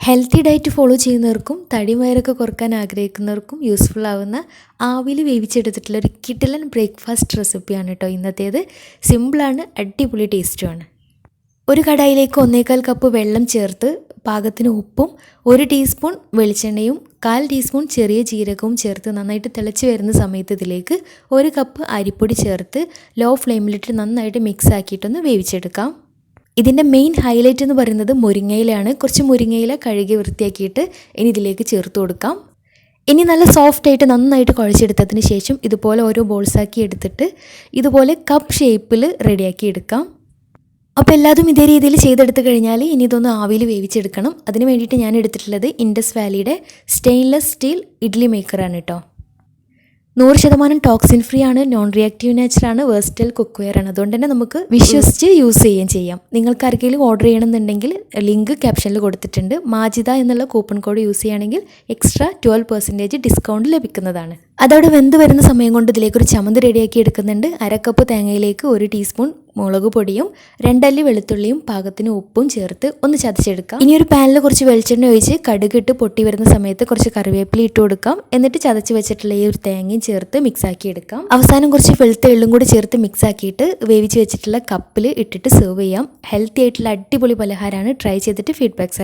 Healthy diet follow ചെയ്യുന്നവർക്കും തടി വയറൊക്കെ കുറക്കാൻ ആഗ്രഹിക്കുന്നവർക്കും യൂസ്ഫുൾ ആവുന്ന ആവിയിൽ വേവിച്ചെടുത്തിട്ടുള്ള ഒരു കിടിലൻ ബ്രേക്ക്ഫാസ്റ്റ് റെസിപ്പിയാണ് കേട്ടോ ഇന്നത്തേത്. സിമ്പിളാണ്, അടിപൊളി ടേസ്റ്റുമാണ്. ഒരു കടായിലേക്ക് 1/4 കപ്പ് വെള്ളം ചേർത്ത് പാകത്തിന് ഉപ്പും 1 ടീസ്പൂൺ വെളിച്ചെണ്ണയും 1/4 ടീസ്പൂൺ ചെറിയ ജീരകവും ചേർത്ത് നന്നായിട്ട് തിളച്ച് വരുന്ന സമയത്ത് ഇതിലേക്ക് 1 കപ്പ് അരിപ്പൊടി ചേർത്ത് ലോ ഫ്ലെയിമിലിട്ട് നന്നായിട്ട് മിക്സ് ആക്കിയിട്ടൊന്ന് വേവിച്ചെടുക്കാം. ഇതിൻ്റെ മെയിൻ ഹൈലൈറ്റ് എന്ന് പറയുന്നത് മുരിങ്ങയിലയാണ്. കുറച്ച് മുരിങ്ങയില കഴുകി വൃത്തിയാക്കിയിട്ട് ഇനി ഇതിലേക്ക് ചേർത്ത് കൊടുക്കാം. ഇനി നല്ല സോഫ്റ്റായിട്ട് നന്നായിട്ട് കുഴച്ചെടുത്തതിന് ശേഷം ഇതുപോലെ ഓരോ ബോൾസാക്കി എടുത്തിട്ട് ഇതുപോലെ കപ്പ് ഷേപ്പിൽ റെഡിയാക്കി എടുക്കാം. അപ്പോൾ എല്ലാതും ഇതേ രീതിയിൽ ചെയ്തെടുത്ത് കഴിഞ്ഞാൽ ഇനി ഇതൊന്ന് ആവിയിൽ വേവിച്ചെടുക്കണം. അതിന് വേണ്ടിയിട്ട് ഞാൻ എടുത്തിട്ടുള്ളത് ഇൻഡസ് വാലിയുടെ സ്റ്റെയിൻലെസ് സ്റ്റീൽ ഇഡ്ഡലി മേക്കറാണ് കേട്ടോ. 100% ടോക്സിൻ ഫ്രീ ആണ്, നോൺ റിയാക്റ്റീവ് നേച്ചറാണ്, വേഴ്സ്റ്റൈൽ കുക്ക്വെയർ ആണ്. അതുകൊണ്ട് തന്നെ നമുക്ക് വിശ്വസിച്ച് യൂസ് ചെയ്യുകയും ചെയ്യാം. നിങ്ങൾക്ക് ആർക്കെങ്കിലും ഓർഡർ ചെയ്യണമെന്നുണ്ടെങ്കിൽ ലിങ്ക് ക്യാപ്ഷനിൽ കൊടുത്തിട്ടുണ്ട്. മാജിദ എന്നുള്ള കൂപ്പൺ കോഡ് യൂസ് ചെയ്യുകയാണെങ്കിൽ എക്സ്ട്രാ 12% ഡിസ്കൗണ്ട് ലഭിക്കുന്നതാണ്. അതോടെ വെന്ത് വരുന്ന സമയം കൊണ്ട് ഇതിലേക്കൊരു ചമ്മന്തി റെഡിയാക്കി എടുക്കുന്നുണ്ട്. 1/2 കപ്പ് തേങ്ങയിലേക്ക് 1 ടീസ്പൂൺ മുളക് പൊടിയും 2 അല്ലി വെളുത്തുള്ളിയും പാകത്തിന് ഉപ്പും ചേർത്ത് ഒന്ന് ചതച്ചെടുക്കാം. ഇനി ഒരു പാനിൽ കുറച്ച് വെളിച്ചെണ്ണ ഒഴിച്ച് കടുകിട്ട് പൊട്ടി വരുന്ന സമയത്ത് കുറച്ച് കറിവേപ്പില ഇട്ട് കൊടുക്കാം. എന്നിട്ട് ചതച്ച് വെച്ചിട്ടുള്ള ഈ ഒരു തേങ്ങയും ചേർത്ത് മിക്സ് ആക്കി എടുക്കാം. അവസാനം കുറച്ച് വെളുത്ത എള്ളും കൂടി ചേർത്ത് മിക്സ് ആക്കിയിട്ട് വേവിച്ച് വെച്ചിട്ടുള്ള കപ്പിൽ ഇട്ടിട്ട് സെർവ് ചെയ്യാം. ഹെൽത്തി ആയിട്ടുള്ള അടിപൊളി പലഹാരമാണ്. ട്രൈ ചെയ്തിട്ട് ഫീഡ്ബാക്ക്സ്